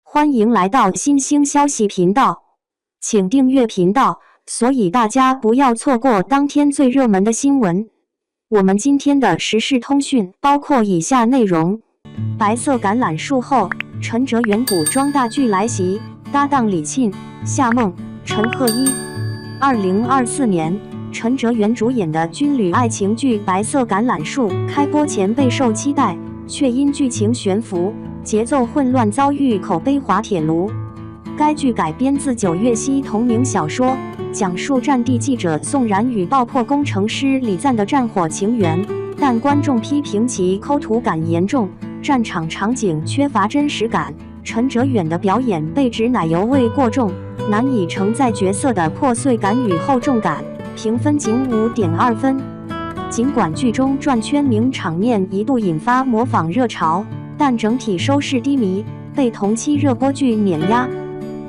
欢迎来到新兴消息频道，请订阅频道，所以大家不要错过当天最热门的新闻。我们今天的时事通讯包括以下内容：白色橄榄树后，陈哲远古装大剧来袭，搭档李沁、夏梦、陈赫一。2024年，陈哲远主演的军旅爱情剧《白色橄榄树》开播前备受期待，却因剧情悬浮、节奏混乱遭遇口碑滑铁卢。该剧改编自9月溪同名小说，讲述战地记者宋然与爆破工程师李赞的战火情缘，但观众批评其抠图感严重，战场场景缺乏真实感，陈哲远的表演被指奶油味过重，难以承载角色的破碎感与厚重感，评分仅5.2分。尽管剧中转圈名场面一度引发模仿热潮，但整体收视低迷，被同期热播剧碾压。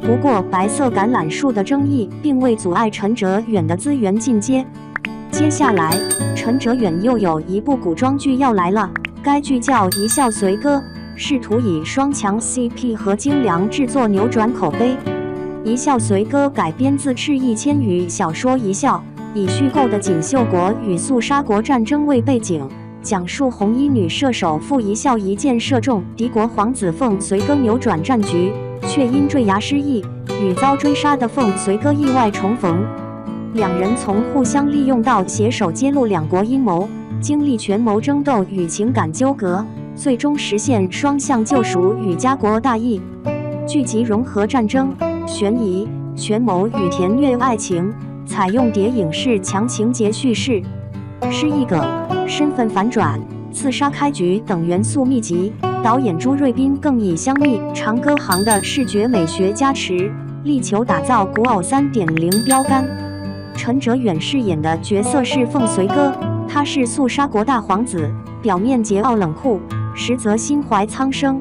不过，白色橄榄树的争议并未阻碍陈哲远的资源进阶。接下来，陈哲远又有一部古装剧要来了，该剧叫《一笑随歌》，试图以双强 CP 和精良制作扭转口碑。《一笑随歌》改编自赤义千余小说《一笑》，以虚构的锦绣国与肃杀国战争为背景，讲述红衣女射手傅一笑一箭射中敌国皇子凤随歌扭转战局，却因坠崖失忆，与遭追杀的凤随歌意外重逢。两人从互相利用到携手揭露两国阴谋，经历权谋争斗与情感纠葛，最终实现双向救赎与家国大义。剧集融合战争、悬疑、权谋与甜虐爱情，采用谍影式强情节叙事，失忆梗、身份反转、刺杀开局等元素密集。导演朱瑞斌更以香蜜长歌行的视觉美学加持，力求打造古偶 3.0 标杆。陈哲远饰演的角色是凤随歌，他是肃杀国大皇子，表面桀骜冷酷，实则心怀苍生。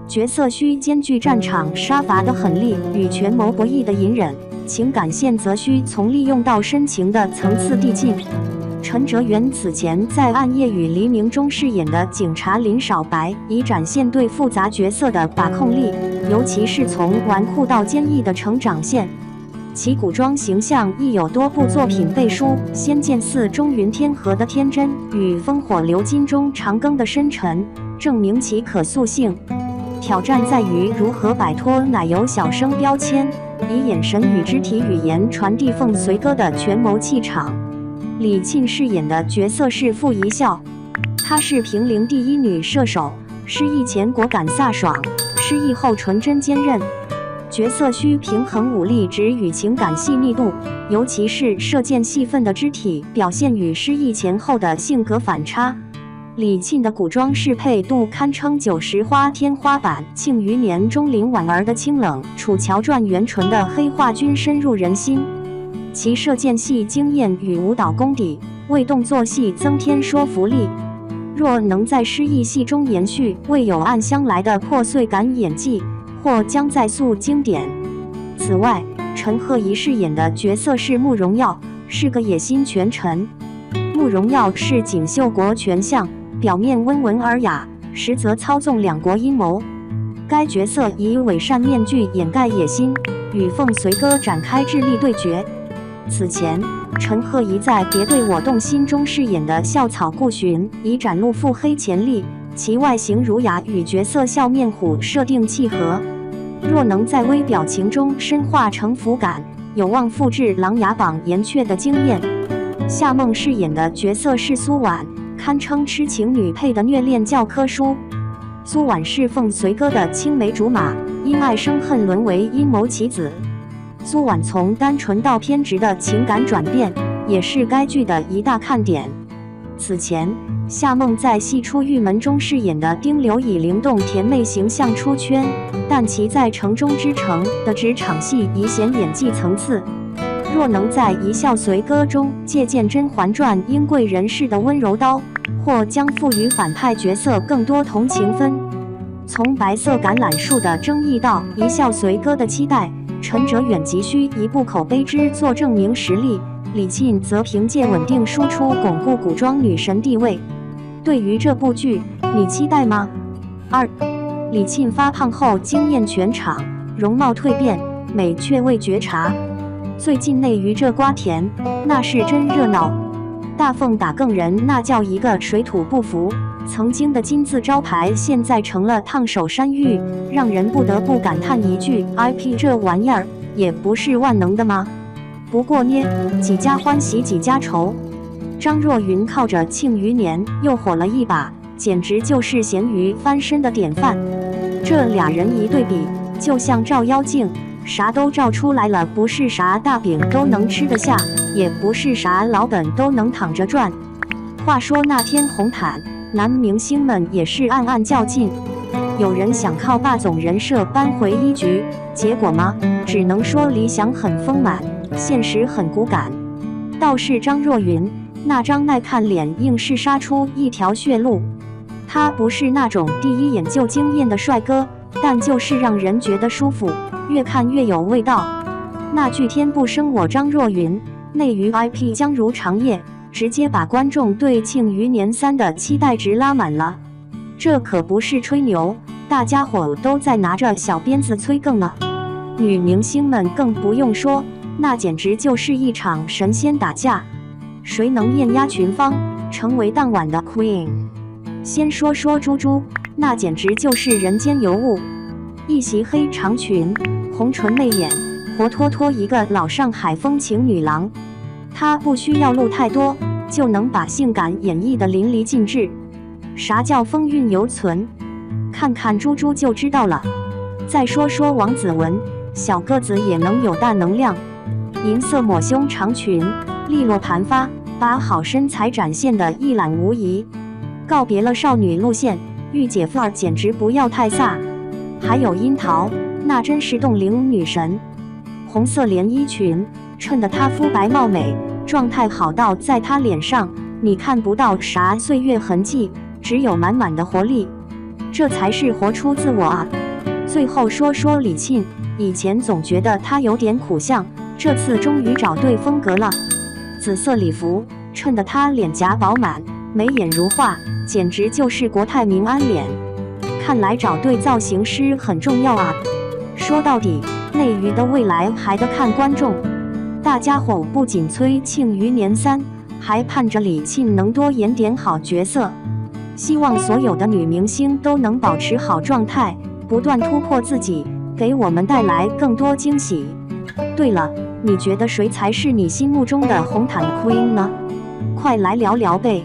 角色需兼具战场杀伐的狠戾与权谋博弈的隐忍，情感线则需从利用到深情的层次递进。陈哲远此前在《暗夜与黎明》中饰演的警察林少白，已展现对复杂角色的把控力，尤其是从纨绔到坚毅的成长线。其古装形象亦有多部作品背书，《仙剑4》中云天河的天真与《烽火流金》中长庚的深沉，证明其可塑性。挑战在于如何摆脱奶油小生标签，以眼神与肢体语言传递凤随歌的权谋气场。李沁饰演的角色是傅一笑，她是平陵第一女射手，失忆前果敢飒爽，失忆后纯真坚韧。角色需平衡武力值与情感细腻度，尤其是射箭戏份的肢体表现与失忆前后的性格反差。李沁的古装适配度堪称90花天花板，《庆余年》中林婉儿的清冷，《楚乔传》袁纯的黑化均深入人心。其射箭戏经验与舞蹈功底，为动作戏增添说服力。若能在失忆戏中延续未有暗香来的破碎感演技，或将再塑经典。此外，陈赫一饰演的角色是慕容耀，是个野心权臣。慕容耀是锦绣国权相，表面温文尔雅，实则操纵两国阴谋。该角色以伪善面具掩盖野心，与凤随歌展开智力对决。此前，陈赫一在《别对我动心》中饰演的校草顾寻，已展露腹黑潜力，其外形儒雅与角色笑面虎设定契合。若能在微表情中深化城府感，有望复制《琅琊榜》严雀的经验。夏梦饰演的角色是苏婉，堪称痴情女配的虐恋教科书。苏婉是凤随歌的青梅竹马，因爱生恨沦为阴谋棋子。苏婉从单纯到偏执的情感转变，也是该剧的一大看点。此前，夏梦在《戏出玉门》中饰演的丁柳以灵动甜妹形象出圈，但其在《城中之城》的职场戏已显演技层次。若能在《一笑随歌》中借鉴《甄嬛传》英贵人士的温柔刀，或将赋予反派角色更多同情分。从白色橄榄树的争议到《一笑随歌》的期待，陈哲远急需一部口碑之作证明实力，李沁则凭借稳定输出巩固古装女神地位。对于这部剧，你期待吗？2. 李沁发胖后惊艳全场，容貌蜕变，美却未觉察。最近内娱这瓜田，那是真热闹。大凤打更人，那叫一个水土不服。曾经的金字招牌，现在成了烫手山芋，让人不得不感叹一句 ：IP 这玩意儿也不是万能的吗？不过呢，几家欢喜几家愁。张若昀靠着《庆余年》又火了一把，简直就是咸鱼翻身的典范。这俩人一对比，就像照妖镜，啥都照出来了，不是啥大饼都能吃得下，也不是啥老本都能躺着赚。话说那天红毯，男明星们也是暗暗较劲，有人想靠霸总人设扳回一局，结果嘛，只能说理想很丰满，现实很骨感。倒是张若昀，那张耐看脸硬是杀出一条血路。他不是那种第一眼就惊艳的帅哥，但就是让人觉得舒服，越看越有味道。那句天不生我张若昀，内娱 IP 将如长夜，直接把观众对《庆余年3》的期待值拉满了。这可不是吹牛，大家伙都在拿着小鞭子催更呢。女明星们更不用说，那简直就是一场神仙打架，谁能艳压群芳，成为当晚的 Queen？ 先说说猪猪，那简直就是人间尤物，一袭黑长裙，红唇媚眼，活脱脱一个老上海风情女郎。她不需要露太多，就能把性感演绎得淋漓尽致。啥叫风韵犹存？看看猪猪就知道了。再说说王子文，小个子也能有大能量，银色抹胸长裙，利落盘发，把好身材展现得一览无遗。告别了少女路线，御姐范儿简直不要太飒。还有樱桃，那真是冻龄女神，红色连衣裙衬得她肤白貌美，状态好到在她脸上你看不到啥岁月痕迹，只有满满的活力，这才是活出自我啊。最后说说李沁，以前总觉得她有点苦相，这次终于找对风格了。紫色礼服衬得她脸颊饱满，眉眼如画，简直就是国泰民安脸。看来找对造型师很重要啊。说到底，内娱的未来还得看观众。大家伙不仅催《庆余年3》，还盼着李沁能多演点好角色。希望所有的女明星都能保持好状态，不断突破自己，给我们带来更多惊喜。对了，你觉得谁才是你心目中的红毯 Queen 呢？快来聊聊呗！